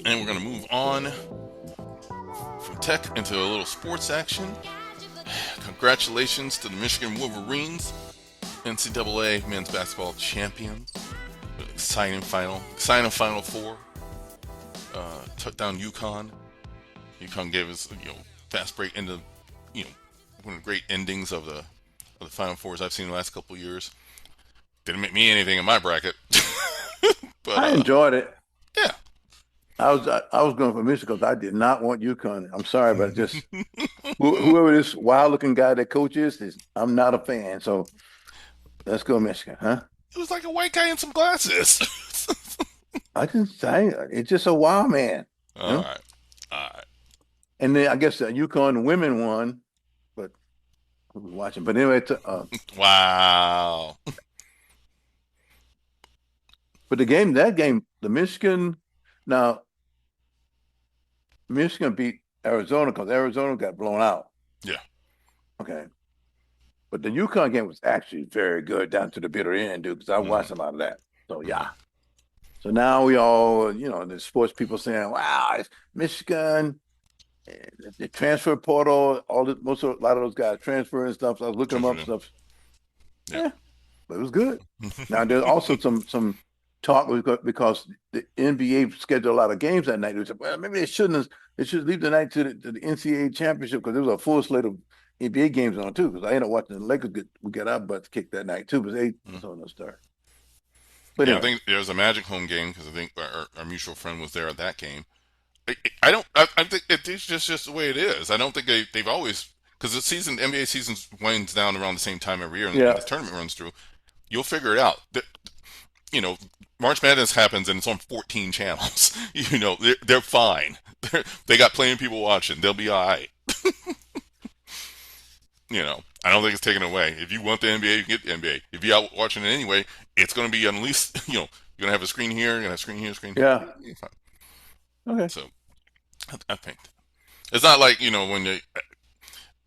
And we're going to move on from tech into a little sports action. Congratulations to the Michigan Wolverines, NCAA men's basketball champions. Exciting Final Four. Took down UConn. UConn gave us fast break into one of the great endings of the Final Fours I've seen in the last couple of years. Didn't make me anything in my bracket, but I enjoyed it. yeah. I was going for Michigan because I did not want UConn. I'm sorry, but just whoever this wild looking guy that coach is, I'm not a fan. So let's go Michigan, huh? It was like a white guy in some glasses. I just say it's just a wild man, you All know. right, all right. And then I guess UConn women won, but who was watching? But anyway, Wow. but that game, the Michigan now Michigan beat Arizona because Arizona got blown out. Yeah. Okay. But the UConn game was actually very good down to the bitter end, dude, because I watched a Mm-hmm. lot of that. So yeah. Mm-hmm. So now we all, the sports people saying, "Wow, it's Michigan, the transfer portal, a lot of those guys transfer and stuff." So I was looking them up, Transfer. stuff. Yeah. Yeah, but it was good. Now there's also some talk because the NBA scheduled a lot of games that night. They said, well, maybe they shouldn't. They should leave the night to the NCAA championship because there was a full slate of NBA games on too. Because I ended up watching the Lakers get our butts kicked that night too, because they Mm-hmm. was on the start. But Yeah, I anyway, think there was a Magic home game because I think our mutual friend was there at that game. I don't. I think it's just the way it is. I don't think they've always because the NBA season winds down around the same time every year, and yeah, the tournament runs through. You'll figure it out. You know, March Madness happens and it's on 14 channels. They're fine. They got plenty of people watching. They'll be all right. I don't think it's taken away. If you want the NBA, you can get the NBA. If you're out watching it anyway, it's going to be at least, you're going to have a screen here, you're going to have a screen here, screen here. yeah, You're fine. okay. So, I think. It's not like, when they,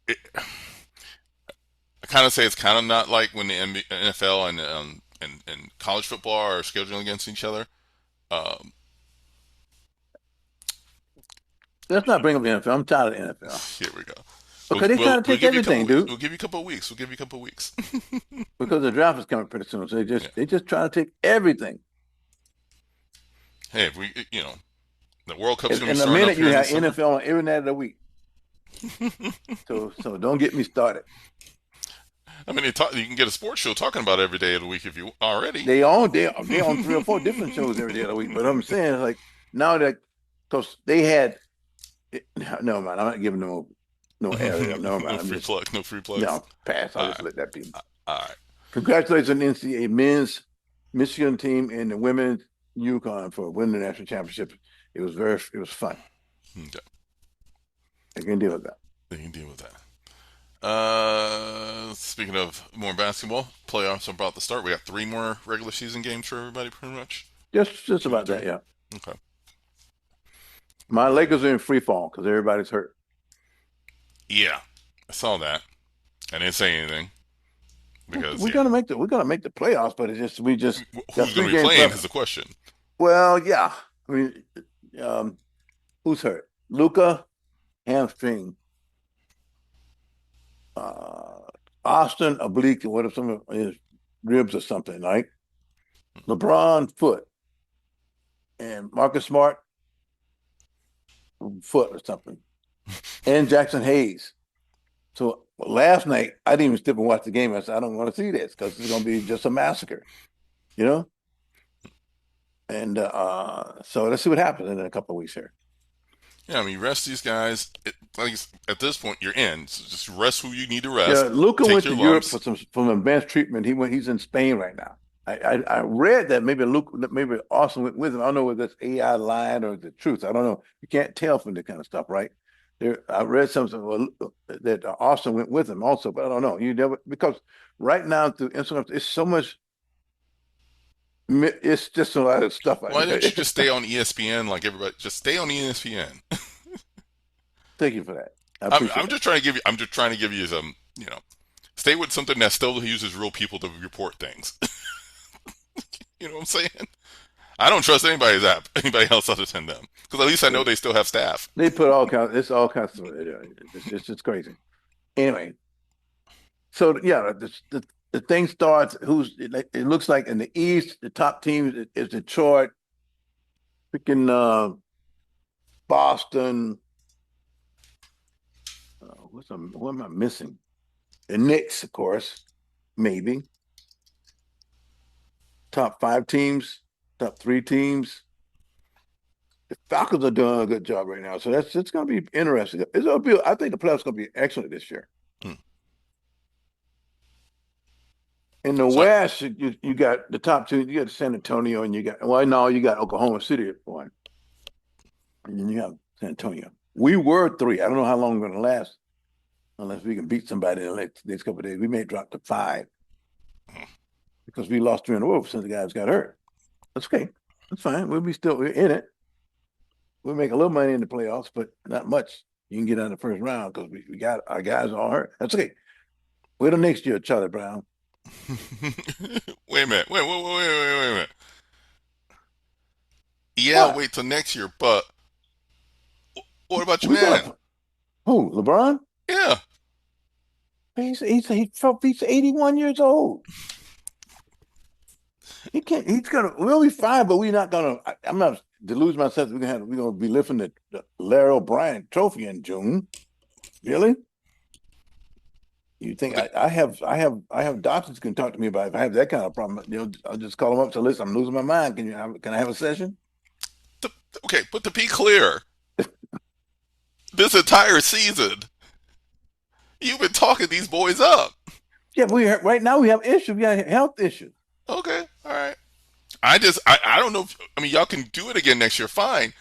I kind of say it's kind of not like when the NFL and college football are scheduling against each other. Um, Let's not bring up the NFL. I'm tired of the NFL Here we go. We'll, because they we'll, trying to we'll take give you a couple everything, weeks. dude. We'll give you a couple weeks. We'll give you a couple weeks. Because the draft is coming pretty soon, so they Yeah. just they just trying to take everything. Hey, if we, the World Cup's And, going to be and the starting up minute you here in the have summer. NFL on every night of the week, so don't get me started. I mean, you can get a sports show talking about it every day of the week if you already. They on 3 or 4 different shows every day of the week. But I'm saying like now that because they had no man, I'm not giving no area. No man, No I'm free just plug. No free plugs. no pass. I'll All just right. let that be. All right. Congratulations on the NCAA men's Michigan team and the women's UConn for winning the national championship. It was fun. Okay. I can deal with that. They can deal with that. Speaking of more basketball, playoffs are about to start. We got 3 more regular season games for everybody, pretty much. Just Two to about that, three. yeah. Okay. My Lakers are in free fall because everybody's hurt. Yeah, I saw that. I didn't say anything because We're gonna make the playoffs, but it's just we just got who's going three to be games playing left. is the question. Well, yeah. I mean, um, who's hurt? Luka, hamstring. Uh, Austin, oblique, what if some of his ribs or something, right? LeBron, foot, and Marcus Smart, foot or something, and Jackson Hayes. So last night, I didn't even step and watch the game. I said, I don't want to see this because it's going to be just a massacre, you know? And so let's see what happens in a couple of weeks here. Yeah, I mean, rest these guys. Like at this point, you're in. So just rest who you need to Yeah, rest. Luca Take went your to Europe for lumps. some advanced treatment. He's in Spain right now. I read that maybe Austin went with him. I don't know whether that's AI lying or the truth. I don't know. You can't tell from that kind of stuff, right? I read something that Austin went with him also, but I don't know. You never because right now through Instagram, it's so much. It's just a lot of stuff out Why there. don't you just stay on ESPN like everybody? Just stay on ESPN. Thank you for that. I I'm, appreciate I'm that. just trying to give you. I'm just trying to give you some. Stay with something that still uses real people to report things. You know what I'm saying? I don't trust anybody's app, anybody else other than them, because at least I know they still have staff. They put all kinds. It's all kinds of. It's just crazy. Anyway, so yeah, the thing starts. It looks like in the East, the top team is Detroit, freaking Boston. What am I missing? The Knicks, of course, maybe top five teams, top three teams. The Falcons are doing a good job right now, so that's it's going to be interesting. It's going to be. I think the playoffs going to be excellent this year. Hmm. In the So West, you got the top two. You got San Antonio, and you got no, you got Oklahoma City at one, and then you have San Antonio. We were three. I don't know how long we're going to last unless we can beat somebody in the next couple of days. We may drop to five because we lost three in a row since the guys got hurt. That's okay. That's fine. We're in it. We'll make a little money in the playoffs, but not much. You can get out in the first round because we got our guys all hurt. That's okay. Wait till next year, Charlie Brown. wait a minute. Wait a minute. Yeah, What? wait till next year. But what about your We man? got who? LeBron? Yeah. He's 81 years old. He can't. He's gonna. We'll be fine, but we're not gonna. I'm not delude myself. We're gonna be lifting the Larry O'Brien Trophy in June. Really? You think The, I have doctors can talk to me about if I have that kind of problem. I'll just call them up. So listen, I'm losing my mind. Can I have a session? the, okay, but to be clear, this entire season, you've been talking these boys up. Yeah, right now we have issues. We got health issues. Okay, all right. I don't know. I mean, y'all can do it again next year, fine.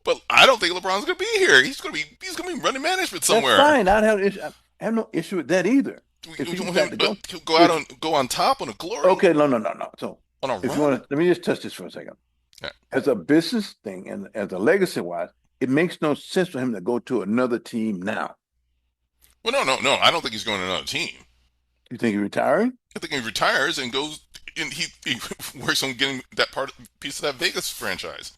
But I don't think LeBron's gonna be here. He's gonna be running management That's somewhere. fine. I don't have issue. I have no issue with that either. If We he want decides him to to go out if on go on top on a glory okay, no. So on a if you run. want to, let me just touch this for a second. Yeah. As a business thing and as a legacy wise, it makes no sense for him to go to another team now. Well, no. I don't think he's going to another team. You think he's retiring? I think he retires and goes and he works on getting that piece of that Vegas franchise.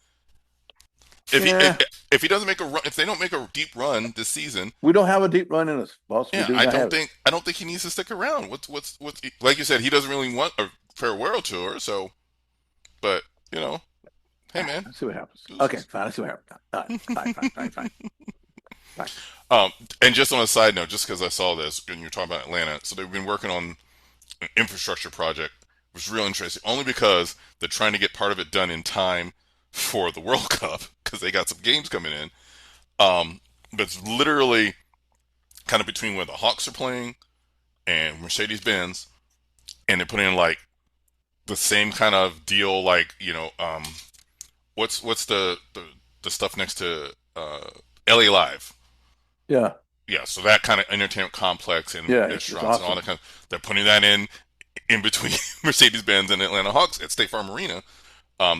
If he Yeah, if he doesn't make a run, if they don't make a deep run this season, we don't have a deep run in us, boss. We yeah, do not have it. I don't think he needs to stick around. What's like you said, he doesn't really want a farewell tour. So, but you know, hey man, Let's see what happens. Okay, fine. Let's see what happens. All right, fine. Um, and just on a side note, just because I saw this when you're talking about Atlanta, so they've been working on an infrastructure project, which was real interesting. Only because they're trying to get part of it done in time for the World Cup because they got some games coming in. But it's literally kind of between where the Hawks are playing and Mercedes Benz, and they're putting in like the same kind of deal, like what's the stuff next to LA Live. Yeah, Yeah, so that kind of entertainment complex and yeah, it's restaurants and all awesome. that kind of, they're putting that in between Mercedes Benz and Atlanta Hawks at State Farm Arena.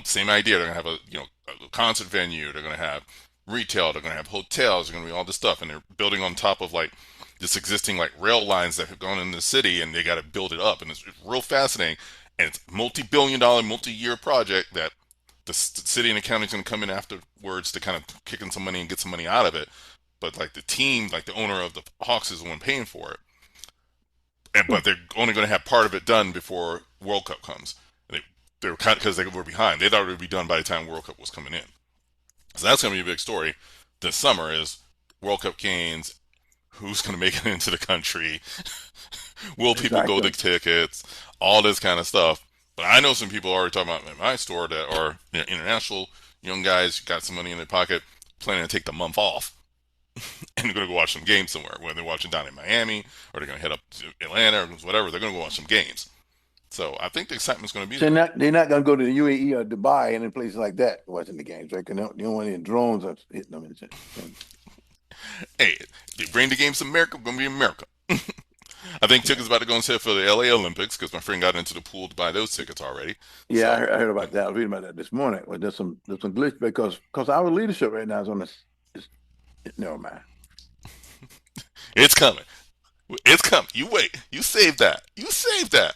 Same idea. They're gonna have a concert venue. They're gonna have retail. They're gonna have hotels. They're gonna be all this stuff, and they're building on top of like this existing like rail lines that have gone in the city, and they got to build it up, and it's real fascinating. And it's multi-billion-dollar, multi-year project that the city and the county is gonna come in afterwards to kind of kick in some money and get some money out of it. But like the team, like the owner of the Hawks is the one paying for it. Hmm. But they're only going to have part of it done before World Cup comes. They were kind of because they were behind. They thought it would be done by the time World Cup was coming in. So that's going to be a big story this summer. Is World Cup games? Who's going to make it into the country? Will people go to Exactly. tickets? All this kind of stuff. But I know some people are already talking about in my store that are international young guys got some money in their pocket, planning to take the month off and they're going to go watch some games somewhere. Whether they're watching down in Miami or they're going to head up to Atlanta or whatever, they're going to go watch some games. So I think the excitement's going to be So there. they're not going to go to the UAE or Dubai and in places like that watching the games, right? Because they don't want any drones or hitting them. Hey, they bring the games to America, we're going to be America. I think Yeah, tickets about to go on sale for the LA Olympics because my friend got into the pool to buy those tickets already. yeah, So I heard about that. I was reading about that this morning. Well, there's some glitch because our leadership right now is on this. Is, never mind. it's coming. It's coming. You wait. You save that. You save that.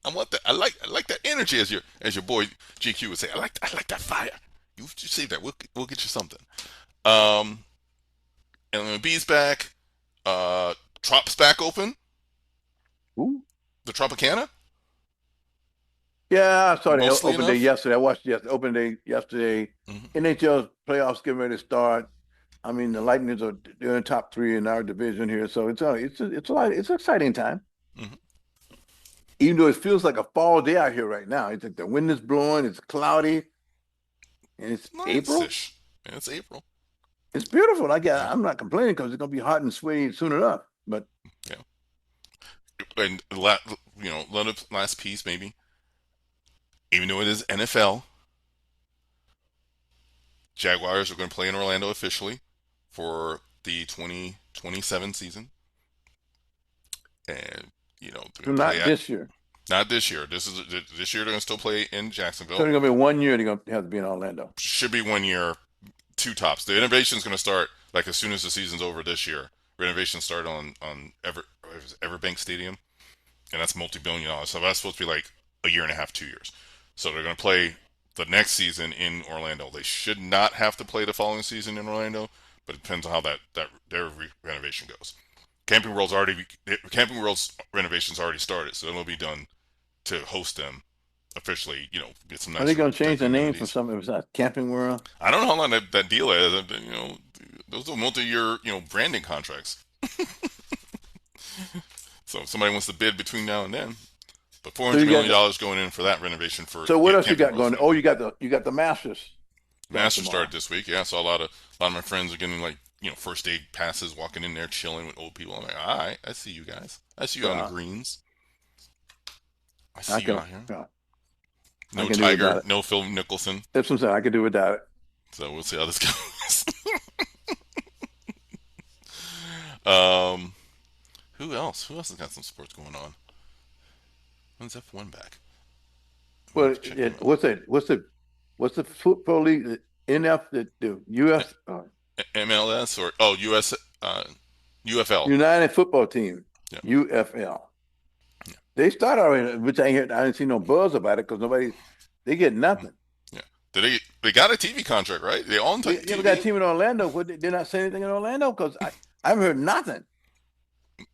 I want that. I like that energy, as your boy GQ would say. I like that fire. You save that. We'll get you something. Um, and when B's back, Trop's back open. Ooh. The Tropicana. Yeah, I saw the Mostly open day enough. yesterday. I watched the open day yesterday. Hmm. NHL playoffs getting ready to start. I mean, the Lightnings are they're in the top three in our division here, so it's a lot. It's an exciting time, Hmm. even though it feels like a fall day out here right now. It's like the wind is blowing, it's cloudy, and it's Nice April. ish. Yeah, it's April. It's beautiful. Yeah. I'm not complaining because it's gonna be hot and sweaty soon enough. But Yeah. And last piece maybe. Even though it is NFL, Jaguars are going to play in Orlando officially for the 2027 season, and they're going to play not at this year. not this year. This year they're going to still play in So Jacksonville. it's gonna be 1 year. They're gonna have to be in Orlando. Should be 1 year, two tops. The innovation is going to start like as soon as the season's over this year. Renovations start on Everbank Stadium, and that's multi-billion-dollar. So that's supposed to be like a year and a half, 2 years. So they're going to play the next season in Orlando. They should not have to play the following season in Orlando, but it depends on how their renovation goes. Camping World's renovations already started, so it'll be done to host them officially. Get some Are nice they gonna change the decking name from amenities. something besides Camping World? I don't know how long that deal is. Those are multi-year branding contracts. So if somebody wants to bid between now and then. But four So hundred you million got dollars going in for that renovation for so what else you Camping got World going? Center. Oh, you got the Masters starting Masters tomorrow. started this week. Yeah, so a lot of my friends are getting like first aid passes, walking in there, chilling with old people. I'm like, all right, I see you guys. I see you on the Uh, greens. I I see you can out here. I No can do without Tiger, it. no Phil Nicholson. That's what I'm saying. I can do without it. So we'll see how this goes. um, who else? Who else has got some sports going on? When's F1 back? We have Well, to check them out. what's the football league? The NF, the US MLS or US UFL. United Football Team, Yeah, UFL. yeah, They started already, which I didn't see no buzz about it because they get mm, nothing. yeah. They got a TV contract, right? They own You ever got a TV. team in Orlando? They're not saying anything in Orlando because I haven't heard nothing.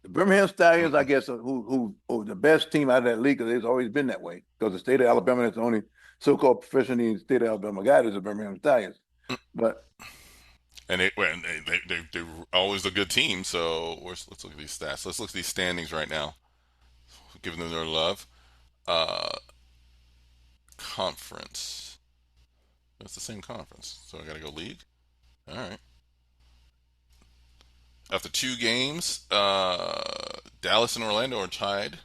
The Birmingham Stallions, I Mm-mm. guess, who the best team out of that league because it's always been that way. Because the state of Alabama is the only so-called professional in the state of Alabama guy is the Birmingham Stallions. But And they're always a good team. So let's look at these stats. Let's look at these standings right now. Giving them their love. Uh, Conference. It's the same conference. So I got to go league. All right. After two games, Dallas and Orlando are tied.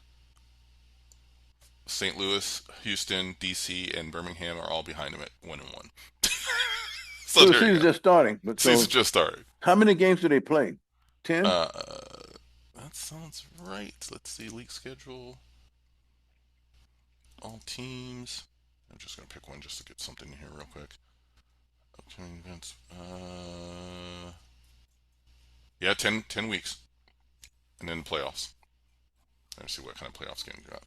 St. Louis, Houston, DC, and Birmingham are all behind them at 1-1. So so the there you season's go. just starting. But Season so just started. how many games do they play? 10? Uh, that sounds right. Let's see, league schedule, all teams. I'm just gonna pick one just to get something in here real quick. Upcoming events. Yeah, 10 weeks, and then playoffs. Let's see what kind of playoffs game we got.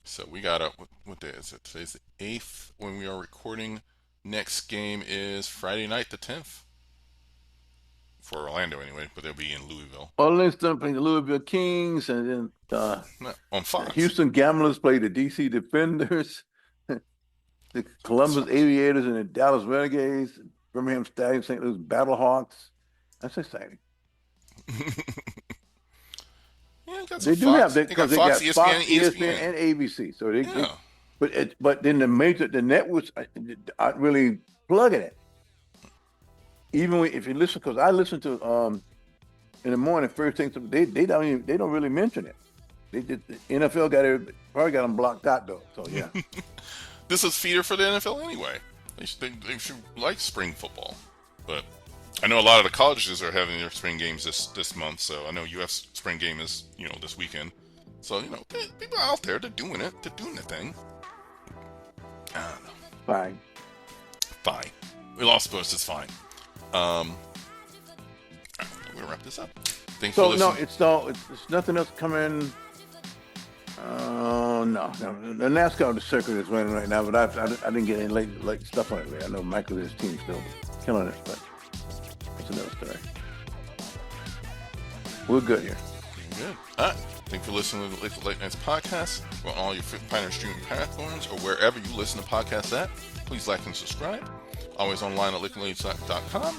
So we got what day is it? Today's the 8th when we are recording. Next game is Friday night, the 10th. For Orlando anyway, but they'll be in Louisville. Orleans playing the Louisville Kings, and then No, on the Fox. Houston Gamblers play the DC Defenders, the That's Columbus Fox. Aviators, and the Dallas Renegades, Birmingham Stallions, St. Louis Battlehawks. That's exciting. Yeah, got some They do have Fox. that They got because they Fox, got Fox, ESPN, ESPN, ESPN. and ABC. So they Yeah. but then the networks aren't really plugging it. Even if you listen, because I listen to in the morning first thing, so they don't really mention it. The NFL probably got them blocked out though. So yeah, This is feeder for the NFL anyway. They should like spring football, but I know a lot of the colleges are having their spring games this month. So I know UF spring game is this weekend. So people are out there, they're doing it, they're doing the thing. I don't know. fine. Fine, we lost, but it's fine. Um, we're gonna wrap this up. Thanks for So no, listening. it's nothing else coming. No. The NASCAR circuit is running right now, but I didn't get any late stuff on it. Really. I know Michael and his team still killing it, but that's another story. We're good here. Good. All right. Thank you for listening to the Lakewood Late Nights podcast on all your Pioneer streaming platforms or wherever you listen to podcasts at. Please like and subscribe. Always online at lakewoodlatenightscom.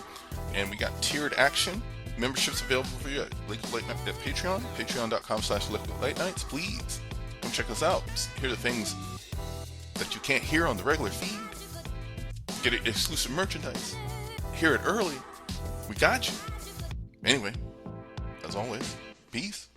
And we got tiered action memberships available for you at Lakewood Late Night at Patreon, patreon.com/Lakewood Late Nights. Please come check us out. Hear the things that you can't hear on the regular feed. Get exclusive merchandise. Hear it early. We got you. Anyway, as always, peace.